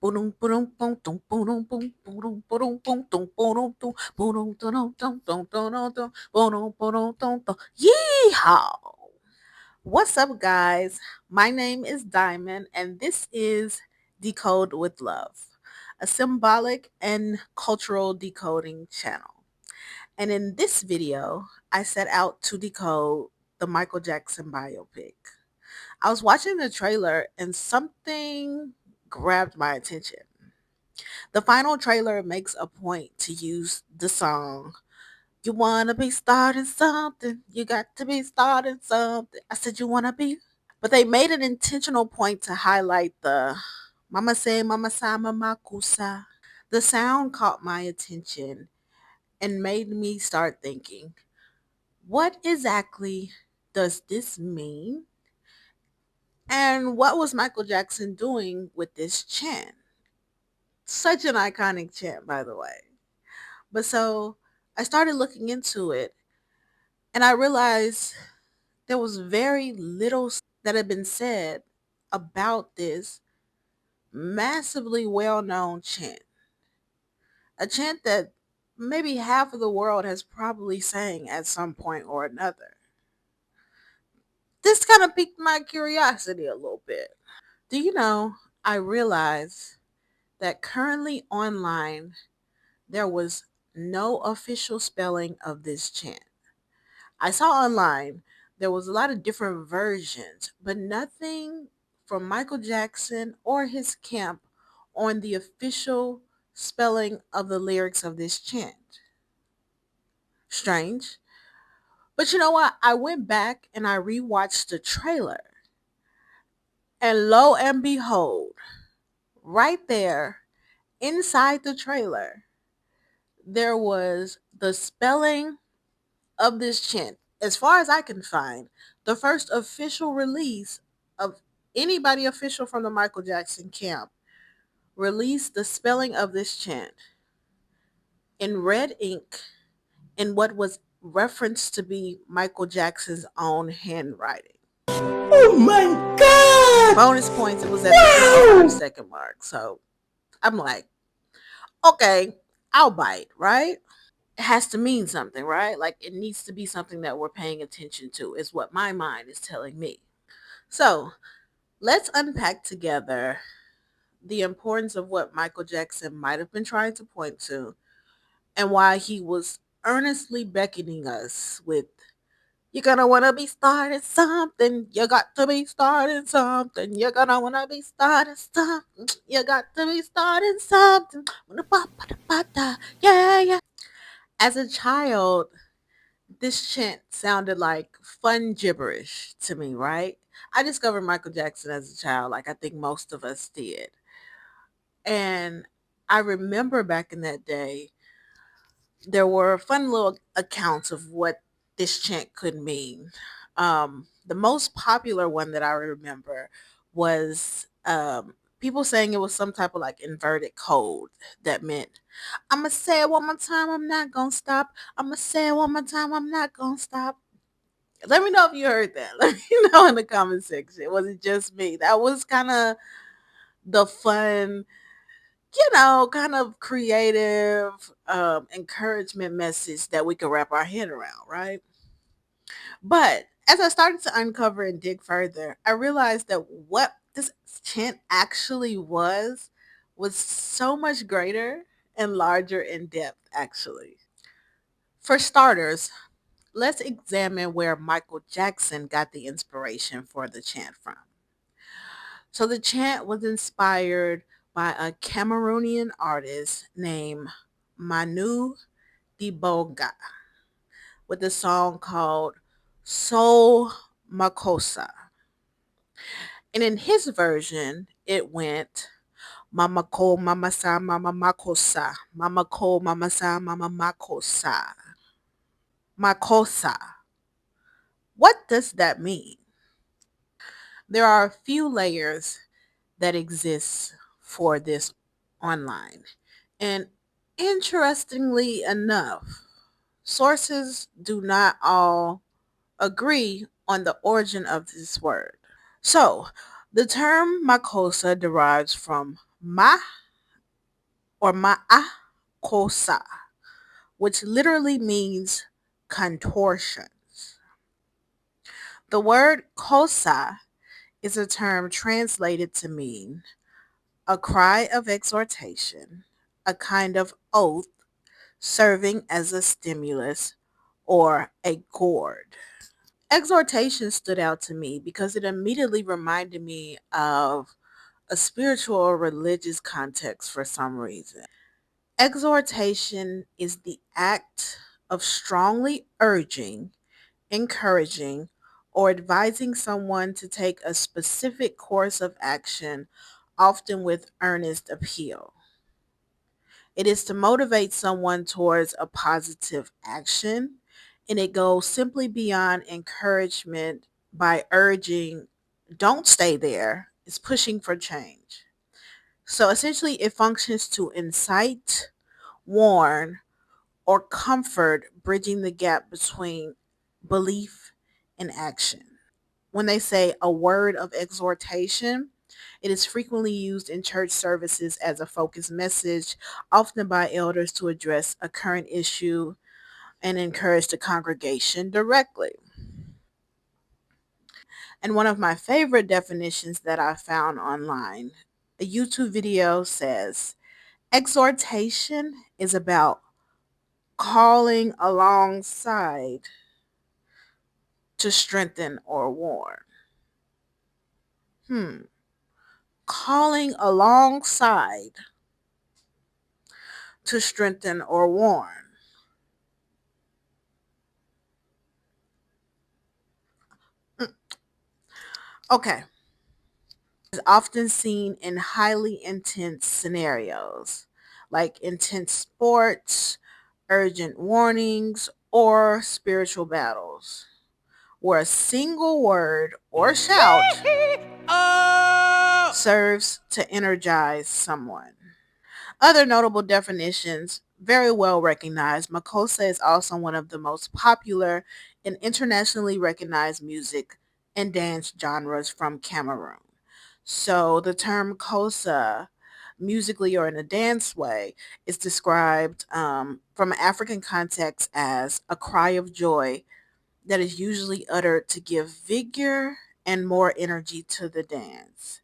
Yeehaw! What's up, guys? My name is Diamond, and this is Decode with Love, a symbolic and cultural decoding channel. And in this video, I set out to decode the Michael Jackson biopic. I was watching the trailer and something grabbed my attention. The final trailer makes a point to use the song, "You wanna be starting something, you got to be starting something." I said, "You wanna be?" But they made an intentional point to highlight the "Mama say, Mama sa, Mama kusa." The sound caught my attention and made me start thinking, what exactly does this mean? And what was Michael Jackson doing with this chant? Such an iconic chant, by the way. But so I started looking into it and I realized there was very little that had been said about this massively well known chant. A chant that maybe half of the world has probably sang at some point or another. This kind of piqued my curiosity a little bit. Do you know, I realized that currently online there was no official spelling of this chant. I saw online there was a lot of different versions, but nothing from Michael Jackson or his camp on the official spelling of the lyrics of this chant. Strange. But you know what? I went back and I rewatched the trailer. And lo and behold, right there inside the trailer, there was the spelling of this chant. As far as I can find, the first official release of anybody official from the Michael Jackson camp released the spelling of this chant in red ink in what was referenced to be Michael Jackson's own handwriting. Oh my God! Bonus points, it was at the 55-second mark. So I'm like, okay, I'll bite, right? It has to mean something, right? Like it needs to be something that we're paying attention to, is what my mind is telling me. So let's unpack together the importance of what Michael Jackson might have been trying to point to and why he was earnestly beckoning us with, "You're gonna wanna be starting something. You got to be starting something. You're gonna wanna be starting something. You got to be starting something. Yeah, yeah." As a child, this chant sounded like fun gibberish to me, right? I discovered Michael Jackson as a child, like I think most of us did. And I remember back in that day, there were fun little accounts of what this chant could mean. The most popular one that I remember was people saying it was some type of like inverted code that meant, "I'ma say it one more time, I'm not gonna stop. I'ma say it one more time, I'm not gonna stop." Let me know if you heard that. Let me know in the comment section. Was it just me? That was kind of the fun, kind of creative encouragement message that we could wrap our head around, right? But as I started to uncover and dig further, I realized that what this chant actually was so much greater and larger in depth, actually. For starters, let's examine where Michael Jackson got the inspiration for the chant from. So the chant was inspired by a Cameroonian artist named Manu Diboga with a song called Soul Makossa. And in his version, it went Mama ko mama sa mama makosa. Mama ko mama sa mama makosa. Makosa. What does that mean? There are a few layers that exist for this online. And interestingly enough, sources do not all agree on the origin of this word. So, the term makosa derives from Ma or ma'a kosa, which literally means contortions. The word kosa is a term translated to mean a cry of exhortation, a kind of oath serving as a stimulus or a gourd. Exhortation stood out to me because it immediately reminded me of a spiritual or religious context for some reason. Exhortation is the act of strongly urging, encouraging, or advising someone to take a specific course of action, often with earnest appeal. It is to motivate someone towards a positive action, and it goes simply beyond encouragement by urging, don't stay there. It's pushing for change. So essentially, it functions to incite, warn, or comfort, bridging the gap between belief and action. When they say a word of exhortation, it is frequently used in church services as a focused message, often by elders to address a current issue and encourage the congregation directly. And one of my favorite definitions that I found online, a YouTube video says, exhortation is about calling alongside to strengthen or warn. Hmm. Calling alongside to strengthen or warn. Mm, okay. Is often seen in highly intense scenarios, like intense sports, urgent warnings, or spiritual battles, where a single word or shout serves to energize someone. Other notable definitions, very well recognized, Makossa is also one of the most popular and internationally recognized music and dance genres from Cameroon. So the term Kosa, musically or in a dance way, is described from an African context as a cry of joy that is usually uttered to give vigor and more energy to the dance,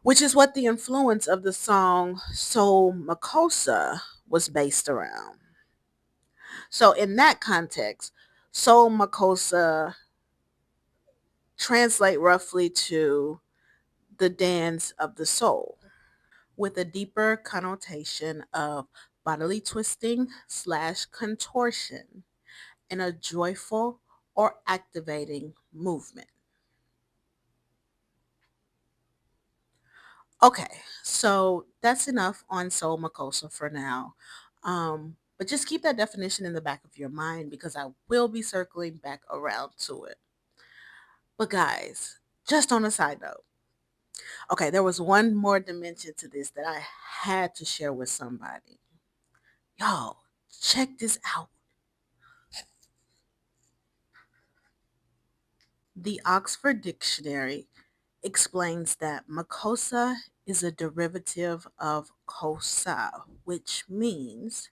which is what the influence of the song Soul Makossa was based around. So, in that context, Soul Makossa translate roughly to the dance of the soul, with a deeper connotation of bodily twisting slash contortion in a joyful or activating movement. Okay, so that's enough on Soul Makossa for now. But just keep that definition in the back of your mind because I will be circling back around to it. But guys, just on a side note, okay, there was one more dimension to this that I had to share with somebody. Y'all, check this out. The Oxford Dictionary explains that Makossa is a derivative of kosa, which means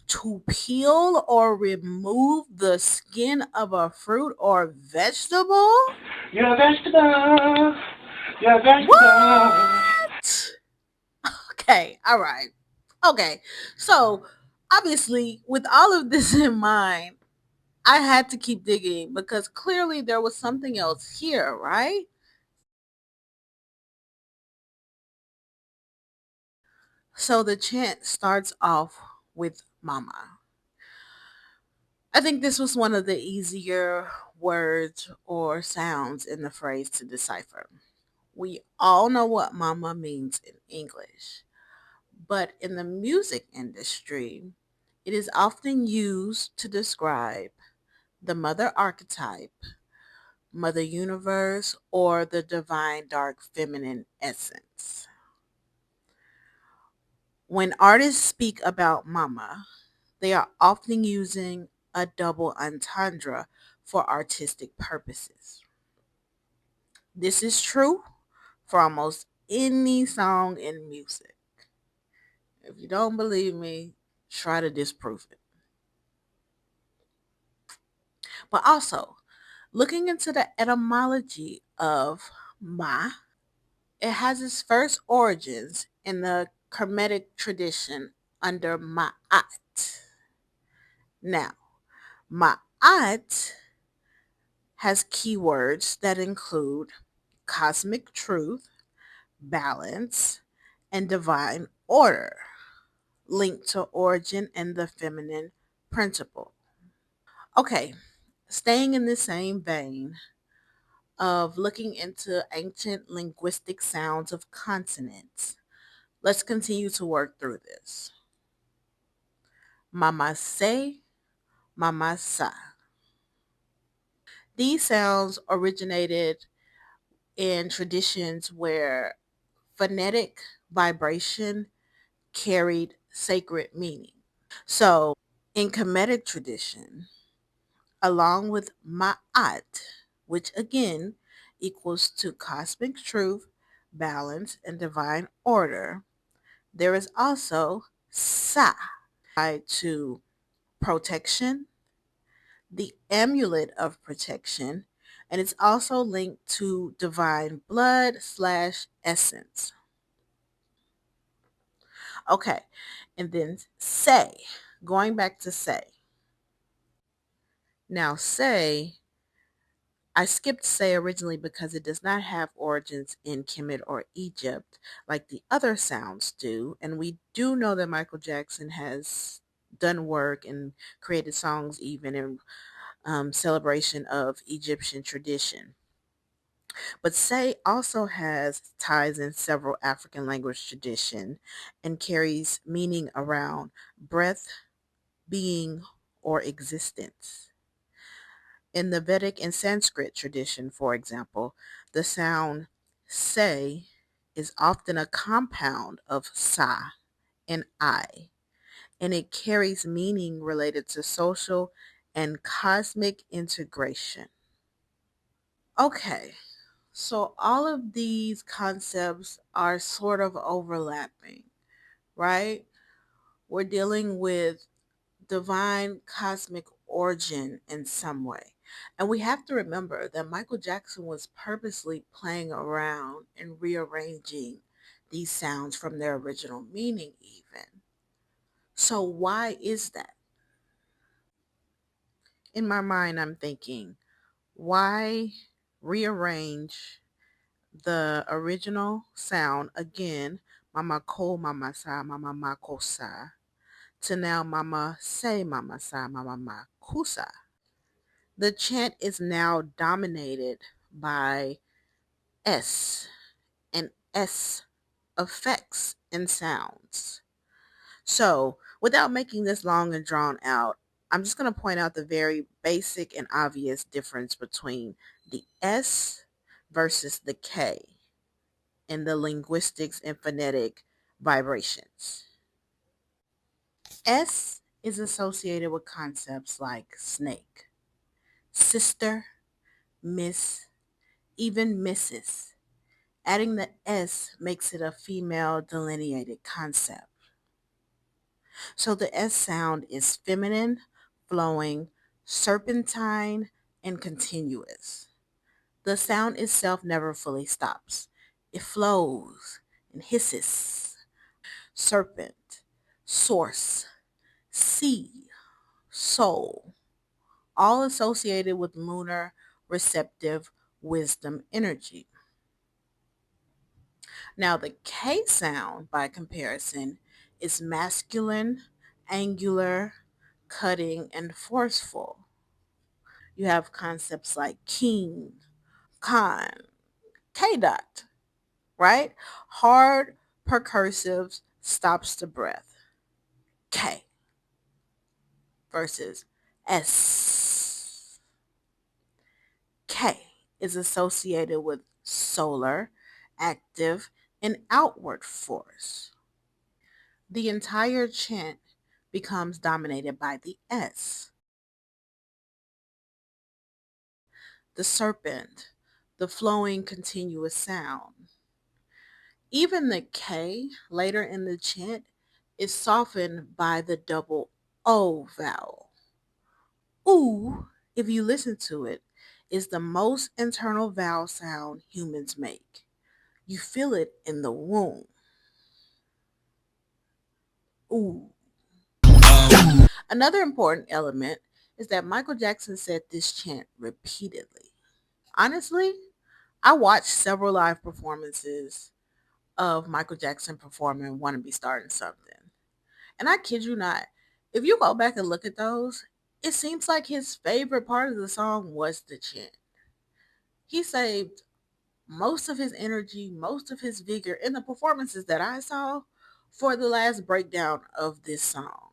to peel or remove the skin of a fruit or vegetable? You're a vegetable. You're a vegetable. What? Okay, all right. Okay, so obviously, with all of this in mind, I had to keep digging because clearly there was something else here, right? So the chant starts off with mama. I think this was one of the easier words or sounds in the phrase to decipher. We all know what mama means in English, but in the music industry, it is often used to describe the mother archetype, mother universe, or the divine dark feminine essence. When artists speak about mama, they are often using a double entendre for artistic purposes. This is true for almost any song in music. If you don't believe me, try to disprove it. But also, looking into the etymology of ma, it has its first origins in the Kemetic tradition under ma'at. Now, ma'at has keywords that include cosmic truth, balance, and divine order, linked to origin and the feminine principle. Okay, staying in the same vein of looking into ancient linguistic sounds of consonants, let's continue to work through this. Mama say, mama sa. These sounds originated in traditions where phonetic vibration carried sacred meaning. So, in Kemetic tradition, along with Ma'at, which again equals to cosmic truth, balance, and divine order, there is also Sa, tied to protection, the amulet of protection, and it's also linked to divine blood slash essence. Okay, and then say, going back to say. Now, say, I skipped say originally because it does not have origins in Kemet or Egypt like the other sounds do. And we do know that Michael Jackson has done work and created songs even in celebration of Egyptian tradition. But say also has ties in several African language tradition and carries meaning around breath, being, or existence. In the Vedic and Sanskrit tradition, for example, the sound say is often a compound of sa and I, and it carries meaning related to social and cosmic integration. Okay, so all of these concepts are sort of overlapping, right? We're dealing with divine cosmic origin in some way. And we have to remember that Michael Jackson was purposely playing around and rearranging these sounds from their original meaning, even. So, why is that? In my mind, I'm thinking, why rearrange the original sound again, mama ko, mama sa, mama ma ko sa, to now mama say, mama sa, mama ma kusa? The chant is now dominated by S and S effects and sounds. So, without making this long and drawn out, I'm just going to point out the very basic and obvious difference between the S versus the K in the linguistics and phonetic vibrations. S is associated with concepts like snake, sister, miss, even missus. Adding the S makes it a female delineated concept. So the S sound is feminine, flowing, serpentine, and continuous. The sound itself never fully stops. It flows and hisses. Serpent, source, sea, soul, all associated with lunar, receptive, wisdom energy. Now, the K sound, by comparison, is masculine, angular, cutting, and forceful. You have concepts like king, Khan, K dot, right? Hard percursives stops the breath. K versus S. K is associated with solar, active, and outward force. The entire chant becomes dominated by the S. The serpent, the flowing continuous sound. Even the K later in the chant is softened by the double O vowel. Ooh, if you listen to it, is the most internal vowel sound humans make. You feel it in the womb. Ooh. Another important element is that Michael Jackson said this chant repeatedly. Honestly, I watched several live performances of Michael Jackson performing Wanna Be Starting Something. And I kid you not, if you go back and look at those, it seems like his favorite part of the song was the chant. He saved most of his energy, most of his vigor in the performances that I saw for the last breakdown of this song.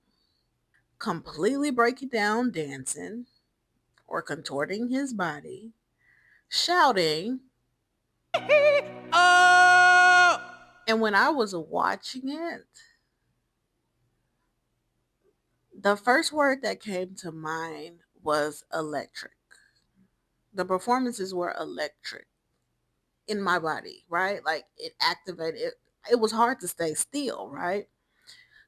Completely breaking down, dancing, or contorting his body, shouting. And when I was watching it, the first word that came to mind was electric. The performances were electric in my body, right? Like it activated it. It was hard to stay still, right?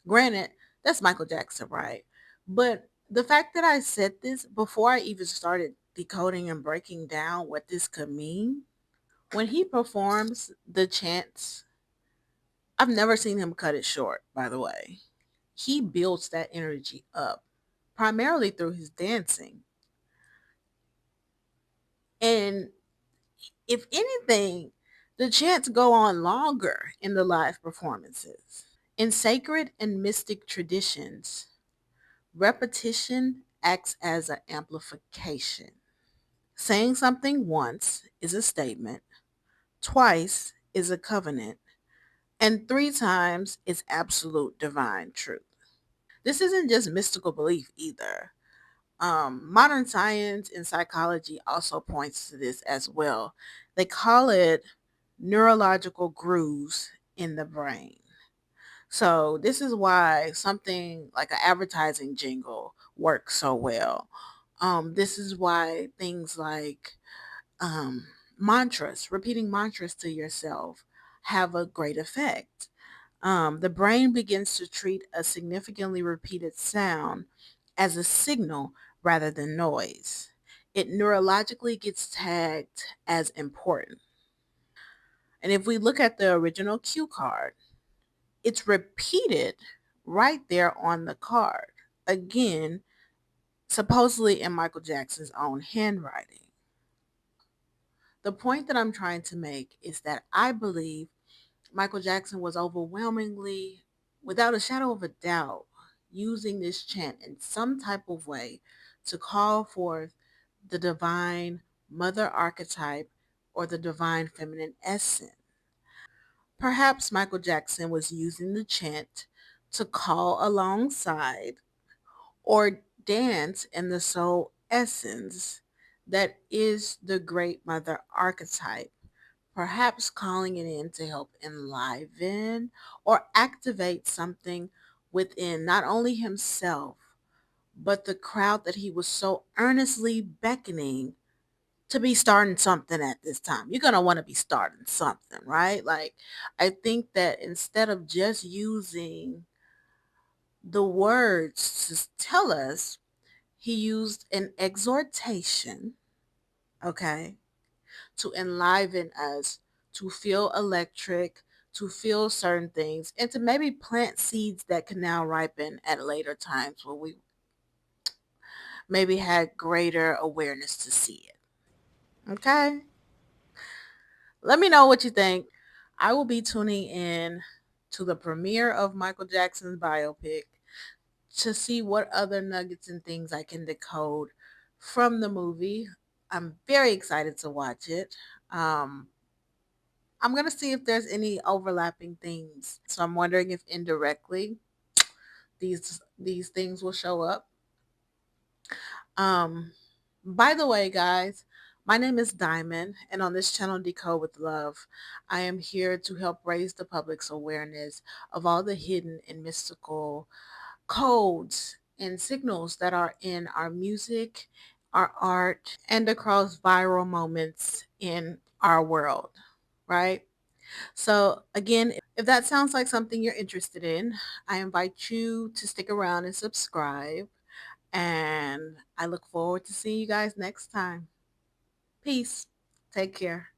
Granted, that's Michael Jackson, right? But the fact that I said this before I even started decoding and breaking down what this could mean, when he performs the chants, I've never seen him cut it short, by the way. He builds that energy up primarily through his dancing. And if anything, the chants go on longer in the live performances. In sacred and mystic traditions, repetition acts as an amplification. Saying something once is a statement, twice is a covenant, and three times is absolute divine truth. This isn't just mystical belief either. Modern science and psychology also points to this as well. They call it neurological grooves in the brain. So this is why something like an advertising jingle works so well. This is why things like mantras, repeating mantras to yourself, have a great effect. The brain begins to treat a significantly repeated sound as a signal rather than noise. It neurologically gets tagged as important. And if we look at the original cue card, it's repeated right there on the card. Again, supposedly in Michael Jackson's own handwriting. The point that I'm trying to make is that I believe Michael Jackson was overwhelmingly, without a shadow of a doubt, using this chant in some type of way to call forth the divine mother archetype or the divine feminine essence. Perhaps Michael Jackson was using the chant to call alongside or dance in the soul essence that is the great mother archetype, perhaps calling it in to help enliven or activate something within not only himself, but the crowd that he was so earnestly beckoning to be starting something at this time. You're going to want to be starting something, right? Like, I think that instead of just using the words to tell us, he used an exhortation, okay, to enliven us, to feel electric, to feel certain things, and to maybe plant seeds that can now ripen at later times where we maybe had greater awareness to see it. Okay? Let me know what you think. I will be tuning in to the premiere of Michael Jackson's biopic to see what other nuggets and things I can decode from the movie. I'm very excited to watch it. Um, I'm gonna see if there's any overlapping themes. So I'm wondering if indirectly these things will show up. Um, by the way, guys, my name is Diamond, and on this channel, Decode with Love, I am here to help raise the public's awareness of all the hidden and mystical codes and signals that are in our music, our art, and across viral moments in our world, right? So, again, if that sounds like something you're interested in, I invite you to stick around and subscribe. And I look forward to seeing you guys next time. Peace. Take care.